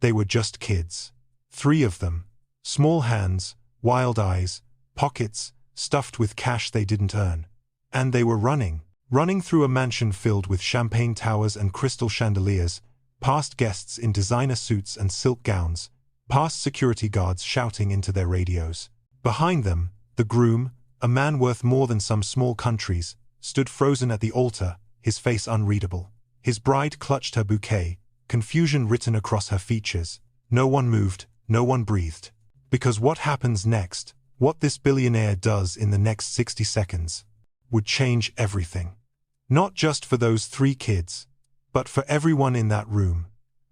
They were just kids. 3 of them. Small hands, wild eyes, pockets stuffed with cash they didn't earn. And they were running through a mansion filled with champagne towers and crystal chandeliers, past guests in designer suits and silk gowns, past security guards shouting into their radios. Behind them, the groom, a man worth more than some small countries, stood frozen at the altar, his face unreadable. His bride clutched her bouquet, confusion written across her features. No one moved, no one breathed. Because what happens next, what this billionaire does in the next 60 seconds, would change everything. Not just for those 3 kids, but for everyone in that room.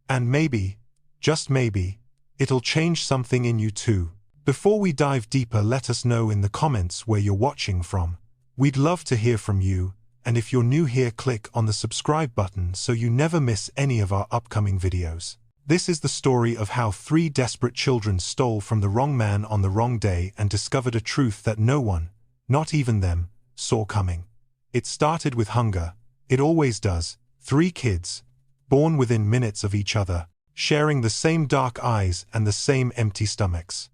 And maybe, just maybe, it'll change something in you too. Before we dive deeper, let us know in the comments where you're watching from. We'd love to hear from you, and if you're new here, click on the subscribe button so you never miss any of our upcoming videos. This is the story of how 3 desperate children stole from the wrong man on the wrong day and discovered a truth that no one, not even them, saw coming. It started with hunger. It always does. 3 kids, born within minutes of each other, sharing the same dark eyes and the same empty stomachs.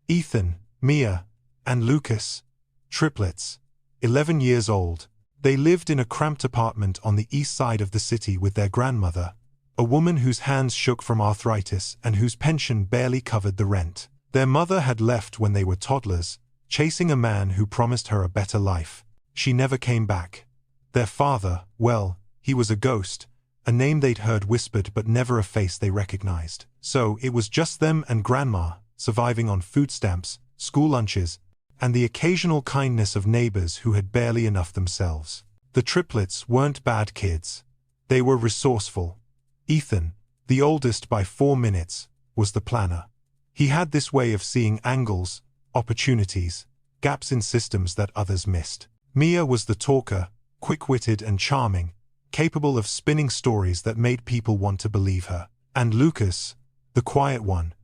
Ethan, Mia, and Lucas, triplets, 11 years old. They lived in a cramped apartment on the east side of the city with their grandmother, a woman whose hands shook from arthritis and whose pension barely covered the rent. Their mother had left when they were toddlers, chasing a man who promised her a better life. She never came back. Their father, well, he was a ghost, a name they'd heard whispered but never a face they recognized. So it was just them and Grandma, surviving on food stamps, school lunches, and the occasional kindness of neighbors who had barely enough themselves. The triplets weren't bad kids. They were resourceful. Ethan, the oldest by 4 minutes, was the planner. He had this way of seeing angles, opportunities, gaps in systems that others missed. Mia was the talker, quick-witted and charming, capable of spinning stories that made people want to believe her. And Lucas, the quiet one,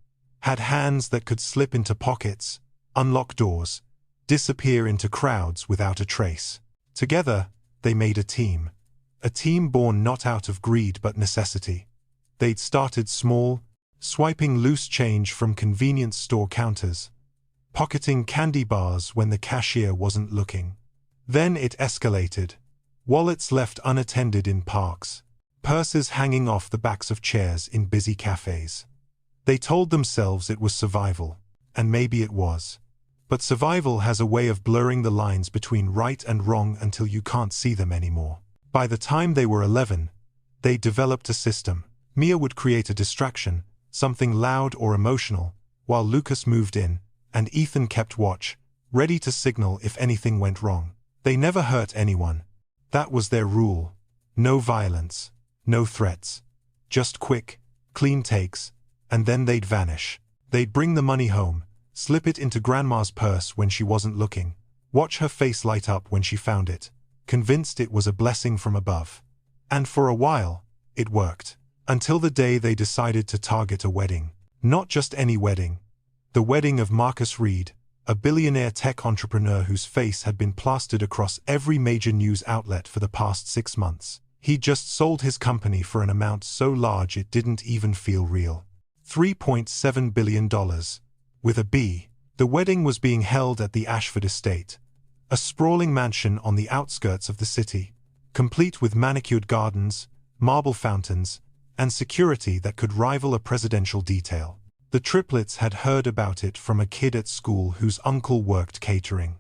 had hands that could slip into pockets, unlock doors, disappear into crowds without a trace. Together, they made a team born not out of greed but necessity. They'd started small, swiping loose change from convenience store counters, pocketing candy bars when the cashier wasn't looking. Then it escalated. Wallets left unattended in parks, purses hanging off the backs of chairs in busy cafes. They told themselves it was survival, and maybe it was. But survival has a way of blurring the lines between right and wrong until you can't see them anymore. By the time they were 11, they developed a system. Mia would create a distraction, something loud or emotional, while Lucas moved in, and Ethan kept watch, ready to signal if anything went wrong. They never hurt anyone. That was their rule. No violence, no threats. Just quick, clean takes, and then they'd vanish. They'd bring the money home, slip it into Grandma's purse when she wasn't looking, watch her face light up when she found it, convinced it was a blessing from above. And for a while, it worked. Until the day they decided to target a wedding. Not just any wedding. The wedding of Marcus Reed, a billionaire tech entrepreneur whose face had been plastered across every major news outlet for the past 6 months. He'd just sold his company for an amount so large it didn't even feel real. $3.7 billion. With a B. The wedding was being held at the Ashford estate, a sprawling mansion on the outskirts of the city, complete with manicured gardens, marble fountains, and security that could rival a presidential detail. The triplets had heard about it from a kid at school whose uncle worked catering.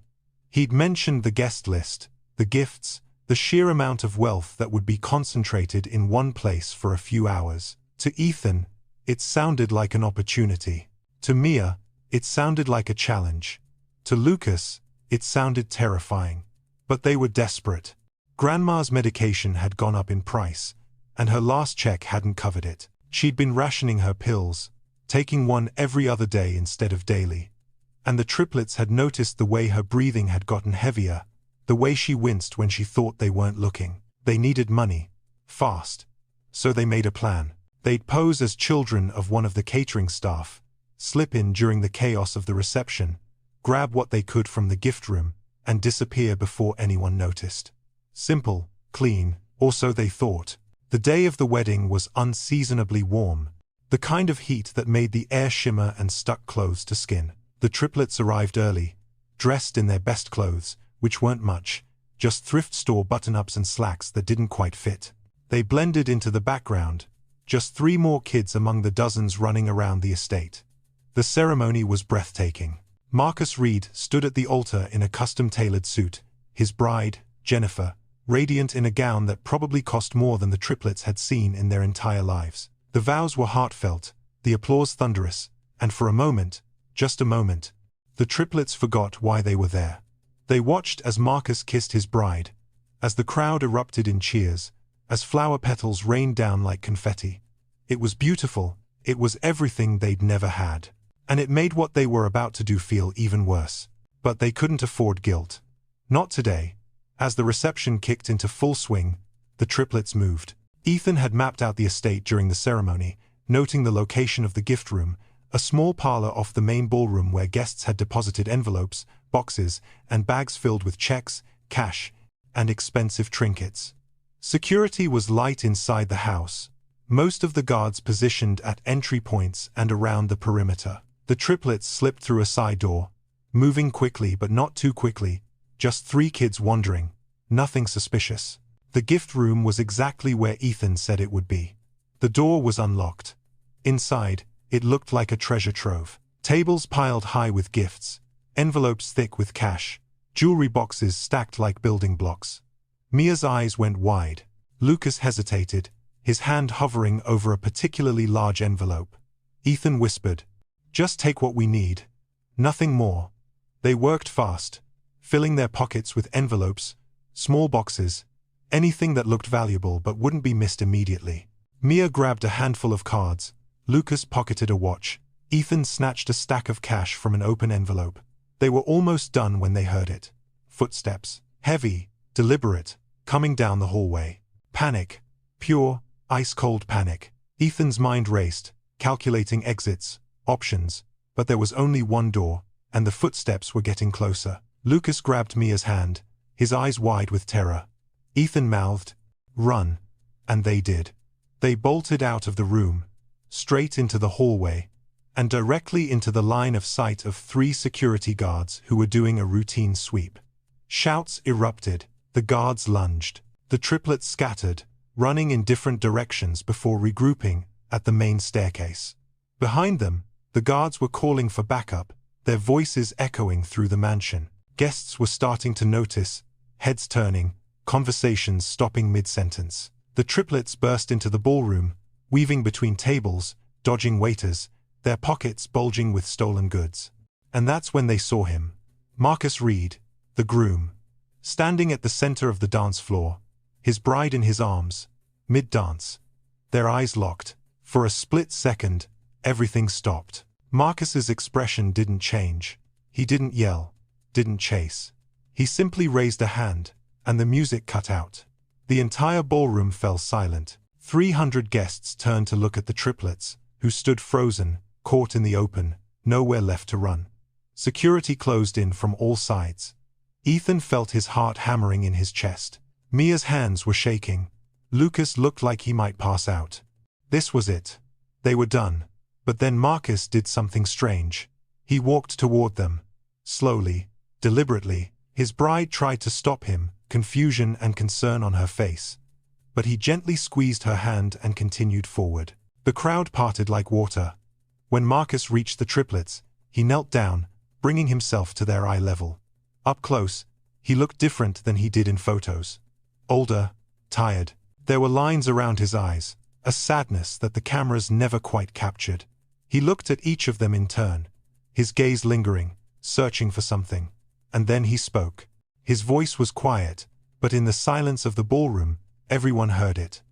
He'd mentioned the guest list, the gifts, the sheer amount of wealth that would be concentrated in one place for a few hours. To Ethan, it sounded like an opportunity. To Mia, it sounded like a challenge. To Lucas, it sounded terrifying. But they were desperate. Grandma's medication had gone up in price, and her last check hadn't covered it. She'd been rationing her pills, taking one every other day instead of daily. And the triplets had noticed the way her breathing had gotten heavier, the way she winced when she thought they weren't looking. They needed money. Fast. So they made a plan. They'd pose as children of one of the catering staff, slip in during the chaos of the reception, grab what they could from the gift room, and disappear before anyone noticed. Simple, clean, or so they thought. The day of the wedding was unseasonably warm. The kind of heat that made the air shimmer and stuck clothes to skin. The triplets arrived early, dressed in their best clothes, which weren't much, just thrift store button-ups and slacks that didn't quite fit. They blended into the background, just 3 more kids among the dozens running around the estate. The ceremony was breathtaking. Marcus Reed stood at the altar in a custom-tailored suit, his bride, Jennifer, radiant in a gown that probably cost more than the triplets had seen in their entire lives. The vows were heartfelt, the applause thunderous, and for a moment, just a moment, the triplets forgot why they were there. They watched as Marcus kissed his bride, as the crowd erupted in cheers, as flower petals rained down like confetti. It was beautiful, it was everything they'd never had. And it made what they were about to do feel even worse. But they couldn't afford guilt. Not today. As the reception kicked into full swing, the triplets moved. Ethan had mapped out the estate during the ceremony, noting the location of the gift room, a small parlor off the main ballroom where guests had deposited envelopes, boxes, and bags filled with checks, cash, and expensive trinkets. Security was light inside the house, most of the guards positioned at entry points and around the perimeter. The triplets slipped through a side door, moving quickly but not too quickly, just 3 kids wandering, nothing suspicious. The gift room was exactly where Ethan said it would be. The door was unlocked. Inside, it looked like a treasure trove. Tables piled high with gifts, envelopes thick with cash, jewelry boxes stacked like building blocks. Mia's eyes went wide. Lucas hesitated, his hand hovering over a particularly large envelope. Ethan whispered, "Just take what we need. Nothing more." They worked fast, filling their pockets with envelopes, small boxes, anything that looked valuable but wouldn't be missed immediately. Mia grabbed a handful of cards, Lucas pocketed a watch, Ethan snatched a stack of cash from an open envelope. They were almost done when they heard it. Footsteps, heavy, deliberate, coming down the hallway. Panic, pure, ice-cold panic. Ethan's mind raced, calculating exits, options, but there was only one door, and the footsteps were getting closer. Lucas grabbed Mia's hand, his eyes wide with terror. Ethan mouthed, "Run," and they did. They bolted out of the room, straight into the hallway, and directly into the line of sight of 3 security guards who were doing a routine sweep. Shouts erupted, the guards lunged. The triplets scattered, running in different directions before regrouping at the main staircase. Behind them, the guards were calling for backup, their voices echoing through the mansion. Guests were starting to notice, heads turning, conversations stopping mid-sentence. The triplets burst into the ballroom, weaving between tables, dodging waiters, their pockets bulging with stolen goods. And that's when they saw him, Marcus Reed, the groom, standing at the center of the dance floor, his bride in his arms, mid-dance. Their eyes locked. For a split second, everything stopped. Marcus's expression didn't change. He didn't yell, didn't chase. He simply raised a hand, and the music cut out. The entire ballroom fell silent. 300 guests turned to look at the triplets, who stood frozen, caught in the open, nowhere left to run. Security closed in from all sides. Ethan felt his heart hammering in his chest. Mia's hands were shaking. Lucas looked like he might pass out. This was it. They were done. But then Marcus did something strange. He walked toward them. Slowly, deliberately, his bride tried to stop him, confusion and concern on her face. But he gently squeezed her hand and continued forward. The crowd parted like water. When Marcus reached the triplets, he knelt down, bringing himself to their eye level. Up close, he looked different than he did in photos. Older, tired. There were lines around his eyes, a sadness that the cameras never quite captured. He looked at each of them in turn, his gaze lingering, searching for something. And then he spoke. His voice was quiet, but in the silence of the ballroom, everyone heard it.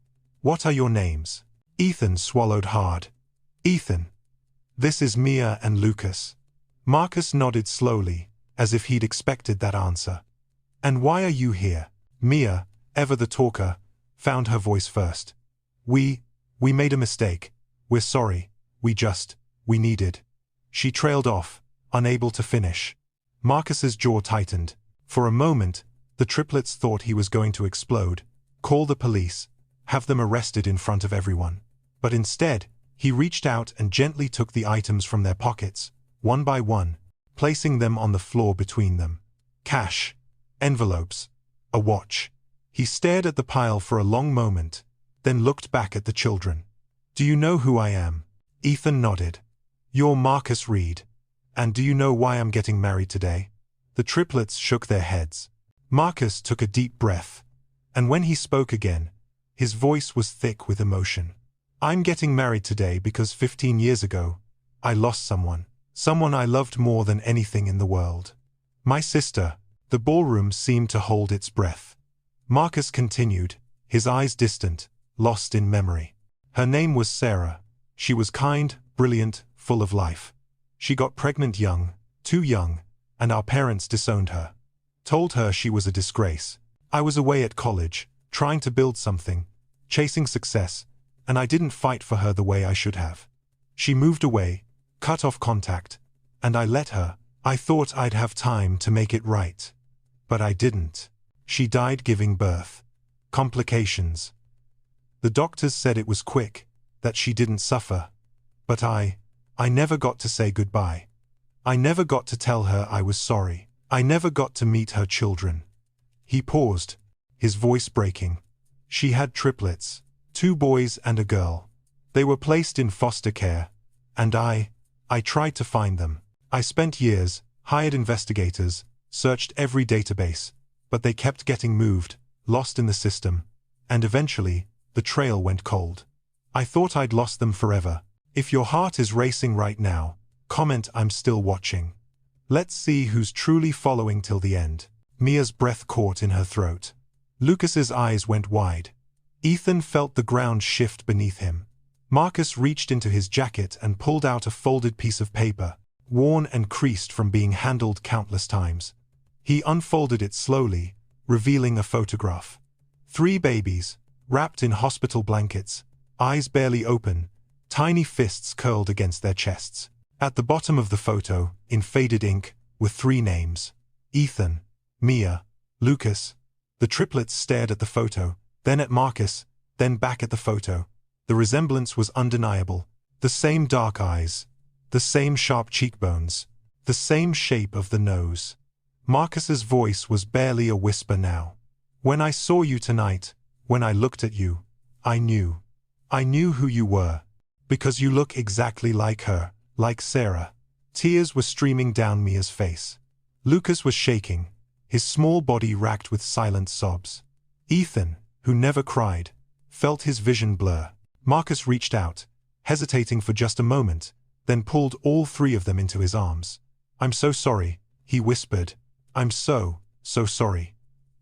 "What are your names?" Ethan swallowed hard. "Ethan. This is Mia and Lucas." Marcus nodded slowly, as if he'd expected that answer. "And why are you here?" Mia, ever the talker, found her voice first. We made a mistake. We're sorry. We needed." She trailed off, unable to finish. Marcus's jaw tightened. For a moment, the triplets thought he was going to explode, call the police, have them arrested in front of everyone. But instead, He reached out and gently took the items from their pockets, one by one, placing them on the floor between them. Cash, envelopes, a watch. He stared at the pile for a long moment, then looked back at the children. "Do you know who I am?" Ethan nodded. "You're Marcus Reed. And do you know why I'm getting married today?" The triplets shook their heads. Marcus took a deep breath, and when he spoke again, his voice was thick with emotion. "I'm getting married today because 15 years ago, I lost someone I loved more than anything in the world. My sister." The ballroom seemed to hold its breath. Marcus continued, his eyes distant, lost in memory. "Her name was Sarah. She was kind, brilliant, full of life. She got pregnant young, too young, and our parents disowned her. Told her she was a disgrace. I was away at college, trying to build something, chasing success, and I didn't fight for her the way I should have. She moved away, cut off contact, and I let her. I thought I'd have time to make it right. But I didn't. She died giving birth. Complications. The doctors said it was quick, that she didn't suffer. But I never got to say goodbye. I never got to tell her I was sorry. I never got to meet her children." He paused, his voice breaking. "She had triplets, 2 boys and a girl. They were placed in foster care, and I tried to find them. I spent years, hired investigators, searched every database, but they kept getting moved, lost in the system, and eventually, the trail went cold. I thought I'd lost them forever. If your heart is racing right now, comment 'I'm still watching.' Let's see who's truly following till the end." Mia's breath caught in her throat. Lucas's eyes went wide. Ethan felt the ground shift beneath him. Marcus reached into his jacket and pulled out a folded piece of paper, worn and creased from being handled countless times. He unfolded it slowly, revealing a photograph. 3 babies, wrapped in hospital blankets, eyes barely open, tiny fists curled against their chests. At the bottom of the photo, in faded ink, were 3 names: Ethan, Mia, Lucas. The triplets stared at the photo, then at Marcus, then back at the photo. The resemblance was undeniable. The same dark eyes, the same sharp cheekbones, the same shape of the nose. Marcus's voice was barely a whisper now. "When I saw you tonight, when I looked at you, I knew. I knew who you were. Because you look exactly like her, like Sarah." Tears were streaming down Mia's face. Lucas was shaking, his small body racked with silent sobs. Ethan, who never cried, felt his vision blur. Marcus reached out, hesitating for just a moment, then pulled all 3 of them into his arms. "I'm so sorry," he whispered. "I'm so sorry.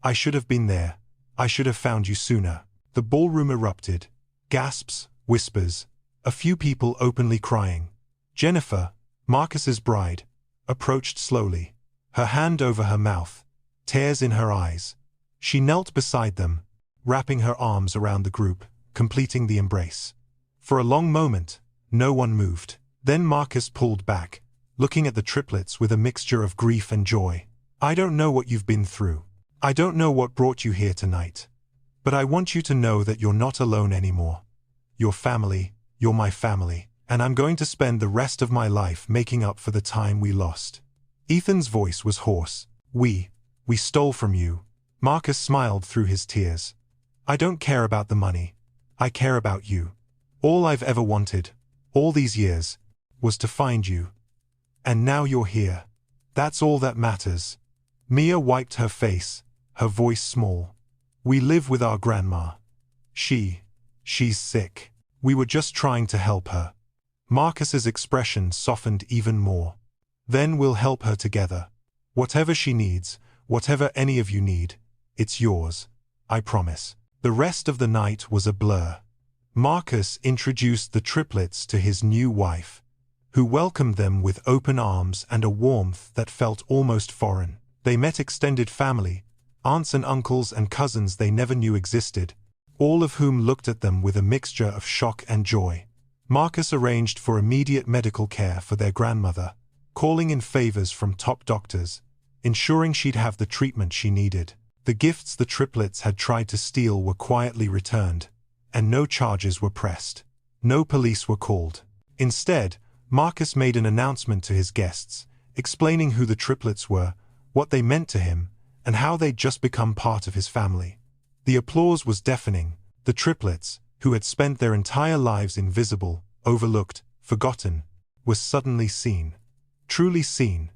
I should have been there. I should have found you sooner." The ballroom erupted. Gasps, whispers, a few people openly crying. Jennifer, Marcus's bride, approached slowly, her hand over her mouth, tears in her eyes. She knelt beside them, wrapping her arms around the group, completing the embrace. For a long moment, no one moved. Then Marcus pulled back, looking at the triplets with a mixture of grief and joy. "I don't know what you've been through. I don't know what brought you here tonight. But I want you to know that you're not alone anymore. You're family, you're my family, and I'm going to spend the rest of my life making up for the time we lost." Ethan's voice was hoarse. We stole from you." Marcus smiled through his tears. "I don't care about the money. I care about you. All I've ever wanted, all these years, was to find you. And now you're here. That's all that matters." Mia wiped her face, her voice small. "We live with our grandma. She's sick. We were just trying to help her." Marcus's expression softened even more. "Then we'll help her together. Whatever she needs, whatever any of you need, it's yours. I promise." The rest of the night was a blur. Marcus introduced the triplets to his new wife, who welcomed them with open arms and a warmth that felt almost foreign. They met extended family, aunts and uncles and cousins they never knew existed, all of whom looked at them with a mixture of shock and joy. Marcus arranged for immediate medical care for their grandmother, calling in favors from top doctors, ensuring she'd have the treatment she needed. The gifts the triplets had tried to steal were quietly returned, and no charges were pressed. No police were called. Instead, Marcus made an announcement to his guests, explaining who the triplets were, what they meant to him, and how they'd just become part of his family. The applause was deafening. The triplets, who had spent their entire lives invisible, overlooked, forgotten, were suddenly seen. Truly seen.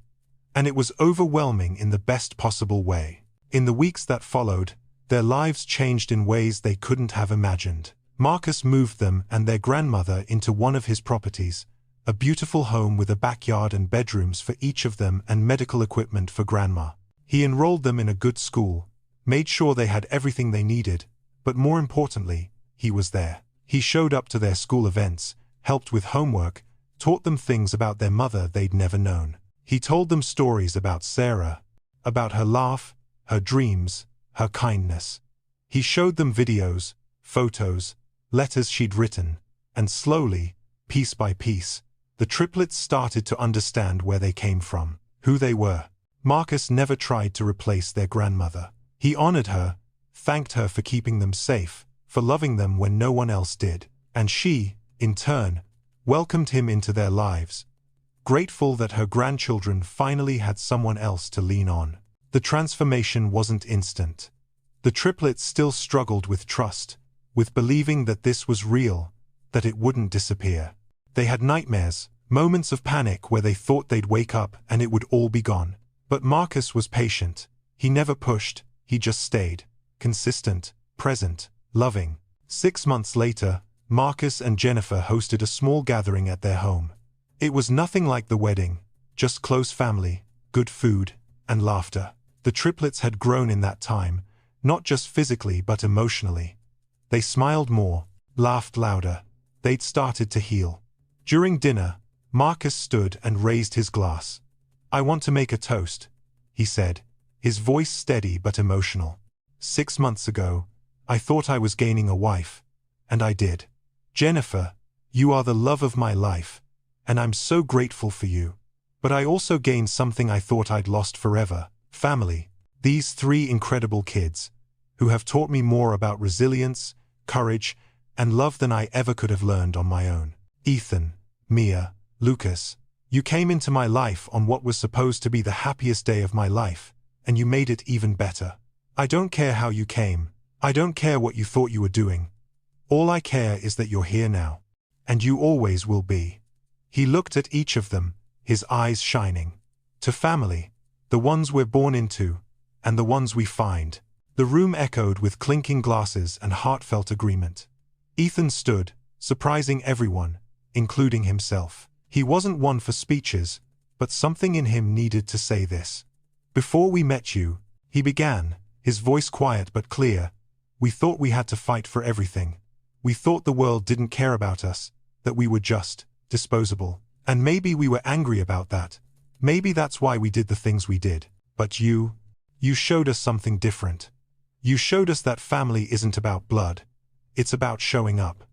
And it was overwhelming in the best possible way. In the weeks that followed, their lives changed in ways they couldn't have imagined. Marcus moved them and their grandmother into one of his properties, a beautiful home with a backyard and bedrooms for each of them and medical equipment for Grandma. He enrolled them in a good school, made sure they had everything they needed, but more importantly, he was there. He showed up to their school events, helped with homework, taught them things about their mother they'd never known. He told them stories about Sarah, about her laugh, her dreams, her kindness. He showed them videos, photos, letters she'd written, and slowly, piece by piece, the triplets started to understand where they came from, who they were. Marcus never tried to replace their grandmother. He honored her, thanked her for keeping them safe, for loving them when no one else did, and she, in turn, welcomed him into their lives, grateful that her grandchildren finally had someone else to lean on. The transformation wasn't instant. The triplets still struggled with trust, with believing that this was real, that it wouldn't disappear. They had nightmares, moments of panic where they thought they'd wake up and it would all be gone. But Marcus was patient. He never pushed, he just stayed. Consistent, present, loving. 6 months later, Marcus and Jennifer hosted a small gathering at their home. It was nothing like the wedding, just close family, good food, and laughter. The triplets had grown in that time, not just physically but emotionally. They smiled more, laughed louder. They'd started to heal. During dinner, Marcus stood and raised his glass. "I want to make a toast," he said, his voice steady but emotional. 6 months ago, I thought I was gaining a wife, and I did. Jennifer, you are the love of my life, and I'm so grateful for you. But I also gained something I thought I'd lost forever: family. These 3 incredible kids, who have taught me more about resilience, courage, and love than I ever could have learned on my own. Ethan, Mia, Lucas, you came into my life on what was supposed to be the happiest day of my life, and you made it even better. I don't care how you came. I don't care what you thought you were doing. All I care is that you're here now. And you always will be." He looked at each of them, his eyes shining. "To family, the ones we're born into, and the ones we find." The room echoed with clinking glasses and heartfelt agreement. Ethan stood, surprising everyone, including himself. He wasn't one for speeches, but something in him needed to say this. "Before we met you," he began, his voice quiet but clear, "we thought we had to fight for everything. We thought the world didn't care about us, that we were just disposable. And maybe we were angry about that. Maybe that's why we did the things we did. But you showed us something different. You showed us that family isn't about blood. It's about showing up.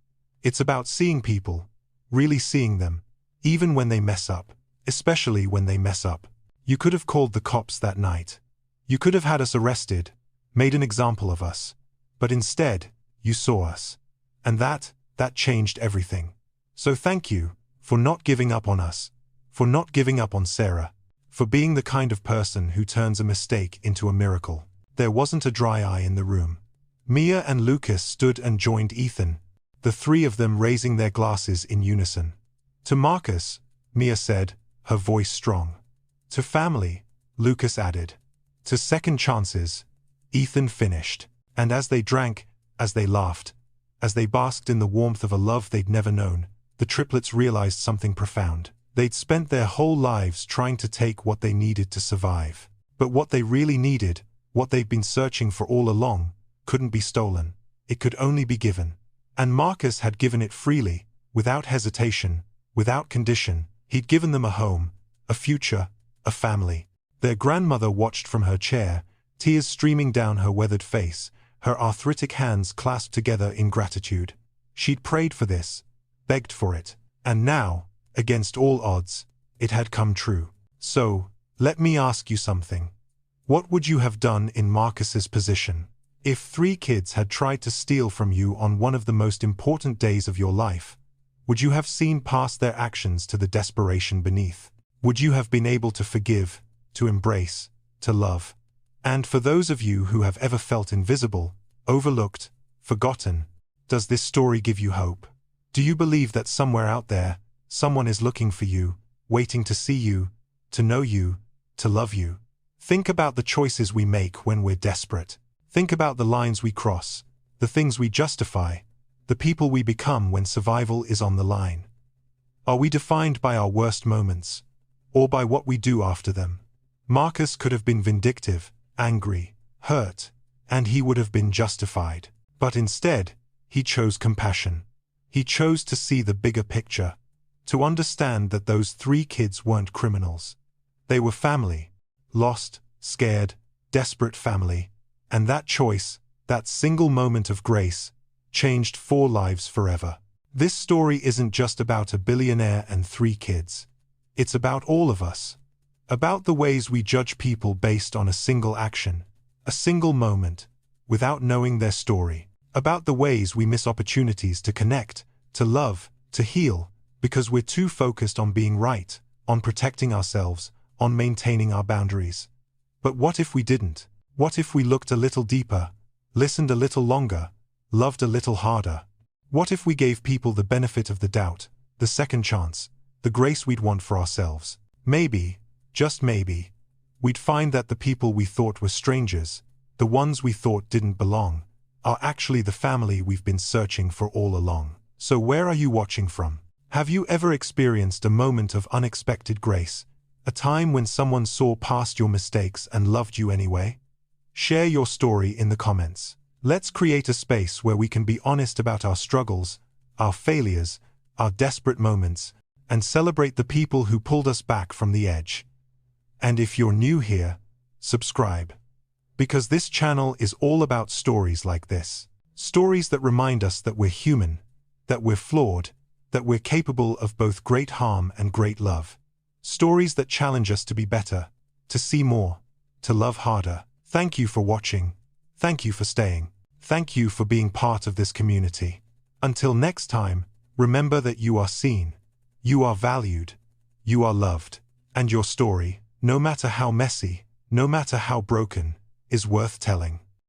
It's about seeing people, really seeing them, even when they mess up, especially when they mess up. You could have called the cops that night. You could have had us arrested, made an example of us. But instead, you saw us. And that changed everything. So thank you, for not giving up on us, for not giving up on Sarah, for being the kind of person who turns a mistake into a miracle." There wasn't a dry eye in the room. Mia and Lucas stood and joined Ethan, the 3 of them raising their glasses in unison. "To Marcus," Mia said, her voice strong. "To family," Lucas added. "To second chances," Ethan finished. And as they drank, as they laughed, as they basked in the warmth of a love they'd never known, the triplets realized something profound. They'd spent their whole lives trying to take what they needed to survive. But what they really needed, what they'd been searching for all along, couldn't be stolen. It could only be given. And Marcus had given it freely, without hesitation, without condition. He'd given them a home, a future, a family. Their grandmother watched from her chair, tears streaming down her weathered face, her arthritic hands clasped together in gratitude. She'd prayed for this, begged for it, and now, against all odds, it had come true. "So, let me ask you something. What would you have done in Marcus's position? If 3 kids had tried to steal from you on one of the most important days of your life, Would you have seen past their actions to the desperation beneath? Would you have been able to forgive, to embrace, to love? And for those of you who have ever felt invisible, overlooked, forgotten, does this story give you hope? Do you believe that somewhere out there, someone is looking for you, waiting to see you, to know you, to love you? Think about the choices we make when we're desperate. Think about the lines we cross, the things we justify, the people we become when survival is on the line. Are we defined by our worst moments, or by what we do after them? Marcus could have been vindictive, angry, hurt, and he would have been justified. But instead, he chose compassion. He chose to see the bigger picture, to understand that those 3 kids weren't criminals. They were family, lost, scared, desperate family, and that choice, that single moment of grace, changed 4 lives forever. This story isn't just about a billionaire and 3 kids. It's about all of us. About the ways we judge people based on a single action, a single moment, without knowing their story. About the ways we miss opportunities to connect, to love, to heal, because we're too focused on being right, on protecting ourselves, on maintaining our boundaries. But what if we didn't? What if we looked a little deeper, listened a little longer, loved a little harder? What if we gave people the benefit of the doubt, the second chance, the grace we'd want for ourselves? Maybe, just maybe, we'd find that the people we thought were strangers, the ones we thought didn't belong, are actually the family we've been searching for all along. So where are you watching from? Have you ever experienced a moment of unexpected grace, a time when someone saw past your mistakes and loved you anyway? Share your story in the comments. Let's create a space where we can be honest about our struggles, our failures, our desperate moments, and celebrate the people who pulled us back from the edge. And if you're new here, subscribe. Because this channel is all about stories like this. Stories that remind us that we're human, that we're flawed, that we're capable of both great harm and great love. Stories that challenge us to be better, to see more, to love harder. Thank you for watching. Thank you for staying. Thank you for being part of this community. Until next time, remember that you are seen, you are valued, you are loved, and your story, no matter how messy, no matter how broken, is worth telling.